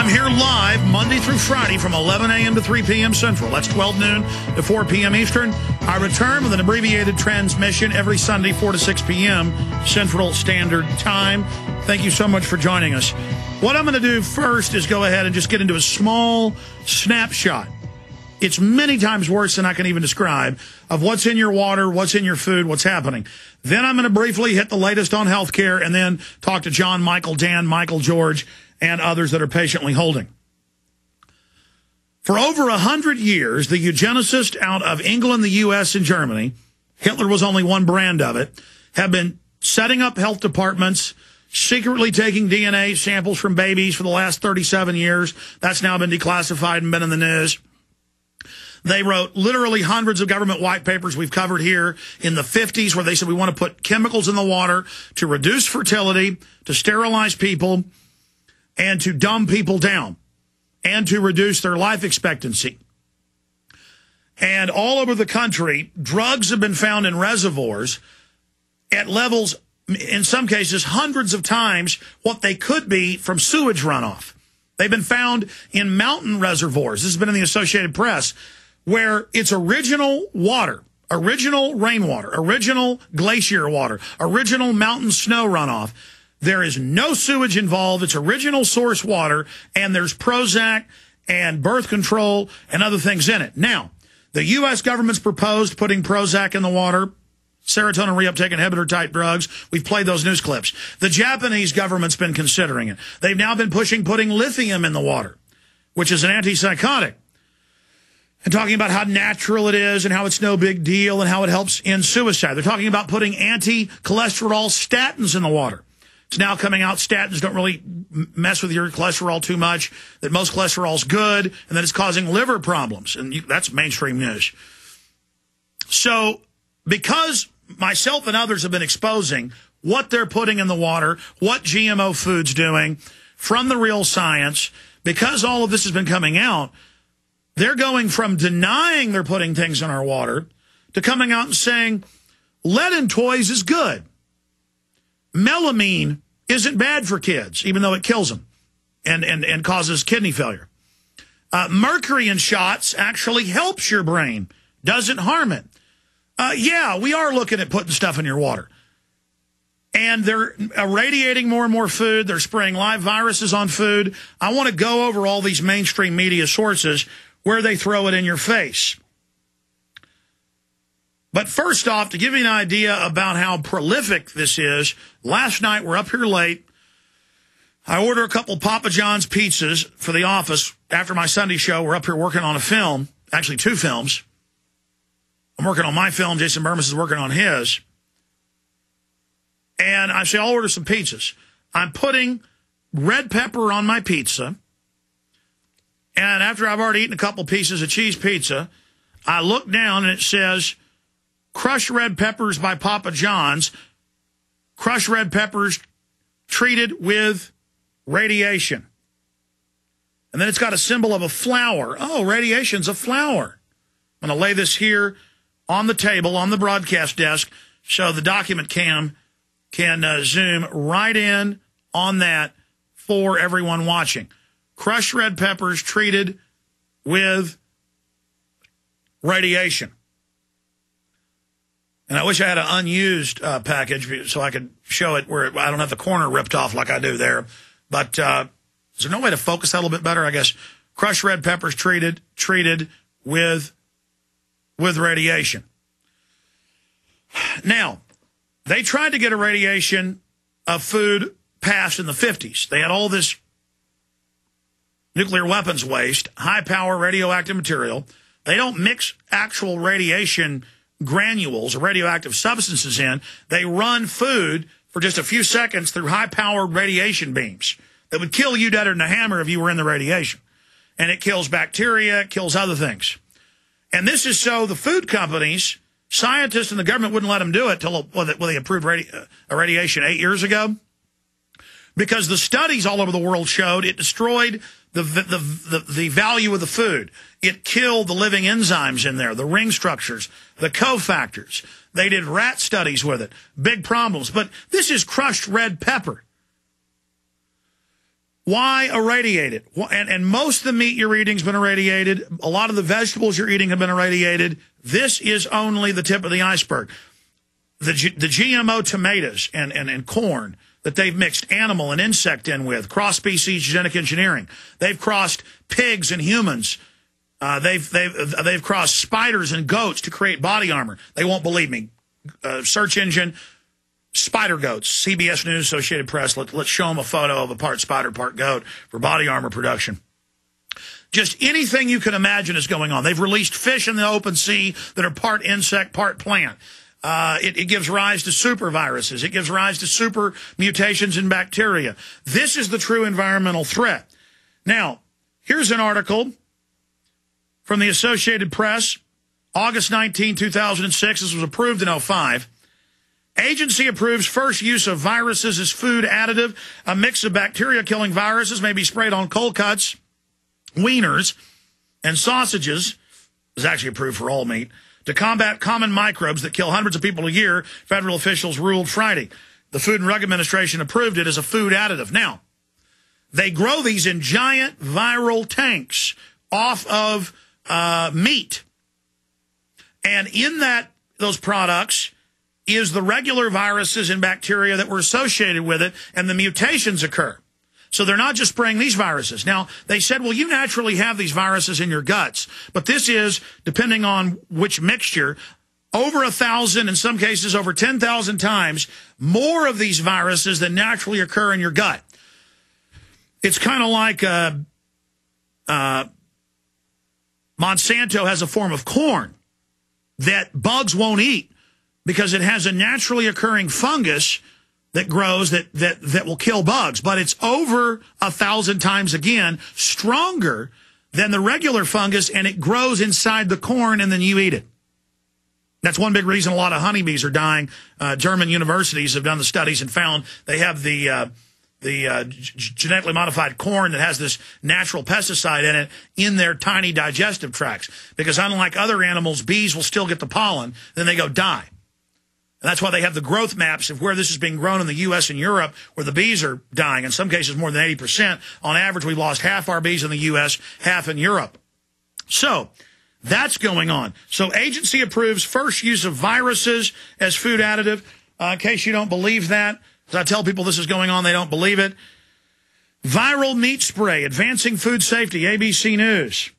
I'm here live Monday through Friday from 11 a.m. to 3 p.m. Central. That's 12 noon to 4 p.m. Eastern. I return with an abbreviated transmission every Sunday, 4 to 6 p.m. Central Standard Time. Thank you so much for joining us. What I'm going to do first is go ahead and just get into a small snapshot. It's many times worse than I can even describe of what's in your water, what's in your food, what's happening. Then I'm going to briefly hit the latest on healthcare and then talk to John, Michael, Dan, Michael, George, and others that are patiently holding. For over 100 years, the eugenicists out of England, the U.S., and Germany, Hitler was only one brand of it, have been setting up health departments, secretly taking DNA samples from babies for the last 37 years. That's now been declassified and been in the news. They wrote literally hundreds of government white papers we've covered here in the 50s where they said we want to put chemicals in the water to reduce fertility, to sterilize people, and to dumb people down, and to reduce their life expectancy. And all over the country, drugs have been found in reservoirs at levels, in some cases, hundreds of times what they could be from sewage runoff. They've been found in mountain reservoirs. This has been in the Associated Press, where it's original water, original rainwater, original glacier water, original mountain snow runoff. There is no sewage involved. It's original source water, and there's Prozac and birth control and other things in it. Now, the U.S. government's proposed putting Prozac in the water, serotonin reuptake inhibitor type drugs. We've played those news clips. The Japanese government's been considering it. They've now been pushing putting lithium in the water, which is an antipsychotic, and talking about how natural it is and how it's no big deal and how it helps in suicide. They're talking about putting anti-cholesterol statins in the water. It's now coming out statins don't really mess with your cholesterol too much, that most cholesterol's good, and that it's causing liver problems. And that's mainstream news. So because myself and others have been exposing what they're putting in the water, what GMO food's doing from the real science, because all of this has been coming out, they're going from denying they're putting things in our water to coming out and saying lead in toys is good. Melamine isn't bad for kids, even though it kills them and causes kidney failure. Mercury in shots actually helps your brain, doesn't harm it. Yeah, we are looking at putting stuff in your water. And they're irradiating more and more food. They're spraying live viruses on food. I want to go over all these mainstream media sources where they throw it in your face. But first off, to give you an idea about how prolific this is, last night we're up here late. I order a couple Papa John's pizzas for the office. After my Sunday show, we're up here working on a film, actually 2 films. I'm working on my film. Jason Burmis is working on his. And I say, I'll order some pizzas. I'm putting red pepper on my pizza. And after I've already eaten a couple pieces of cheese pizza, I look down and it says, crushed red peppers by Papa John's, crushed red peppers treated with radiation. And then it's got a symbol of a flower. Oh, radiation's a flower. I'm going to lay this here on the table, on the broadcast desk, so the document cam can zoom right in on that for everyone watching. Crushed red peppers treated with radiation. And I wish I had an unused package so I could show it where I don't have the corner ripped off like I do there. But is there no way to focus that a little bit better? I guess crushed red peppers treated with radiation. Now, they tried to get irradiation of food passed in the 50s. They had all this nuclear weapons waste, high-power radioactive material. They don't mix actual radiation granules or radioactive substances in. They run food for just a few seconds through high-powered radiation beams that would kill you deader than a hammer if you were in the radiation. And it kills bacteria, it kills other things. And this is so the food companies, scientists and the government wouldn't let them do it till they approved irradiation 8 years ago. Because the studies all over the world showed it destroyed the value of the food. It killed the living enzymes in there, the ring structures, the cofactors. They did rat studies with it. Big problems. But this is crushed red pepper. Why irradiate it? And most of the meat you're eating has been irradiated. A lot of the vegetables you're eating have been irradiated. This is only the tip of the iceberg. The GMO tomatoes and corn that they've mixed animal and insect in with, cross-species genetic engineering. They've crossed pigs and humans. They've crossed spiders and goats to create body armor. They won't believe me. Search engine, spider goats, CBS News, Associated Press. Let's show them a photo of a part spider, part goat for body armor production. Just anything you can imagine is going on. They've released fish in the open sea that are part insect, part plant. It gives rise to super viruses. It gives rise to super mutations in bacteria. This is the true environmental threat. Now, here's an article from the Associated Press, August 19, 2006. This was approved in 2005. Agency approves first use of viruses as food additive. A mix of bacteria-killing viruses may be sprayed on cold cuts, wieners, and sausages. It was actually approved for all meat. To combat common microbes that kill hundreds of people a year, federal officials ruled Friday. The Food and Drug Administration approved it as a food additive. Now, they grow these in giant viral tanks off of meat. And in those products is the regular viruses and bacteria that were associated with it, and the mutations occur. So they're not just spraying these viruses. Now, they said, well, you naturally have these viruses in your guts, but this is, depending on which mixture, over 1,000, in some cases over 10,000 times more of these viruses than naturally occur in your gut. It's kind of like Monsanto has a form of corn that bugs won't eat because it has a naturally occurring fungus that grows that will kill bugs, but it's over 1,000 times again stronger than the regular fungus, and it grows inside the corn, and then you eat it. That's one big reason a lot of honeybees are dying. German universities have done the studies and found they have the genetically modified corn that has this natural pesticide in it in their tiny digestive tracts, because unlike other animals, bees will still get the pollen, then they go die. And that's why they have the growth maps of where this is being grown in the U.S. and Europe, where the bees are dying. In some cases, more than 80%. On average, we've lost half our bees in the U.S., half in Europe. So that's going on. So agency approves first use of viruses as food additive. In case you don't believe that, as I tell people this is going on, they don't believe it. Viral meat spray, advancing food safety, ABC News.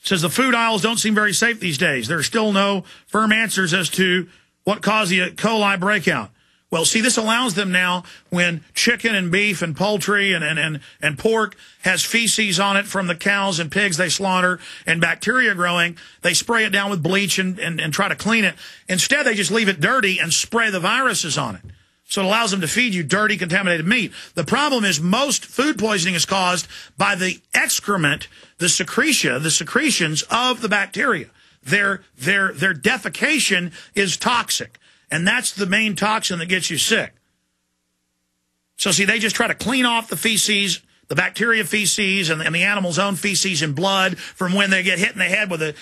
Says the food aisles don't seem very safe these days. There are still no firm answers as to what caused the E. coli breakout. Well, see, this allows them now, when chicken and beef and poultry and pork has feces on it from the cows and pigs they slaughter and bacteria growing, they spray it down with bleach and try to clean it. Instead, they just leave it dirty and spray the viruses on it. So it allows them to feed you dirty, contaminated meat. The problem is most food poisoning is caused by the excrement, the secretions of the bacteria. Their defecation is toxic, and that's the main toxin that gets you sick. So see, they just try to clean off the feces, the bacteria feces, and the animal's own feces and blood from when they get hit in the head with a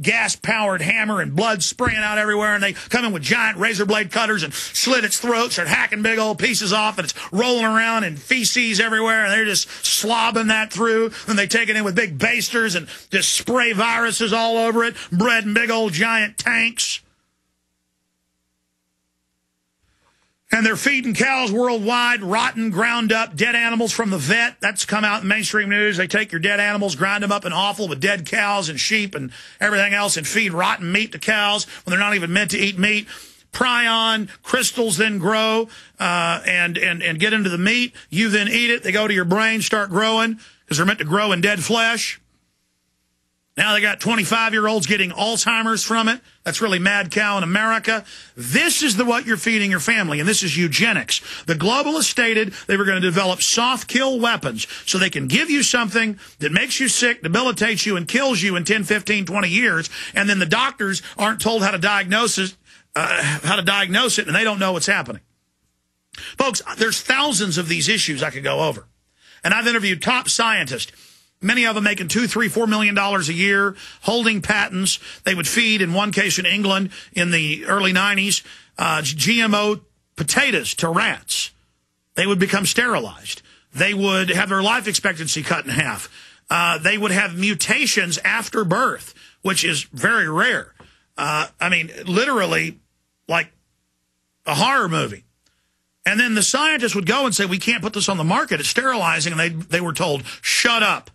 gas-powered hammer and blood spraying out everywhere, and they come in with giant razor blade cutters and slit its throat, start hacking big old pieces off, and it's rolling around in feces everywhere, and they're just slobbing that through. Then they take it in with big basters and just spray viruses all over it, bred in big old giant tanks. And they're feeding cows worldwide rotten, ground up, dead animals from the vet. That's come out in mainstream news. They take your dead animals, grind them up in offal with dead cows and sheep and everything else, and feed rotten meat to cows when they're not even meant to eat meat. Prion crystals then grow and get into the meat. You then eat it. They go to your brain, start growing, because they're meant to grow in dead flesh. Now they got 25-year-olds getting Alzheimer's from it. That's really mad cow in America. This is what you're feeding your family, and this is eugenics. The globalists stated they were going to develop soft kill weapons so they can give you something that makes you sick, debilitates you, and kills you in 10, 15, 20 years, and then the doctors aren't told how to diagnose it, and they don't know what's happening. Folks, there's thousands of these issues I could go over, and I've interviewed top scientists. Many of them making $2, $3, $4 million a year, holding patents. They would feed, in one case in England in the early 90s, GMO potatoes to rats. They would become sterilized. They would have their life expectancy cut in half. They would have mutations after birth, which is very rare. I mean, literally like a horror movie. And then the scientists would go and say, we can't put this on the market. It's sterilizing. And they were told, shut up.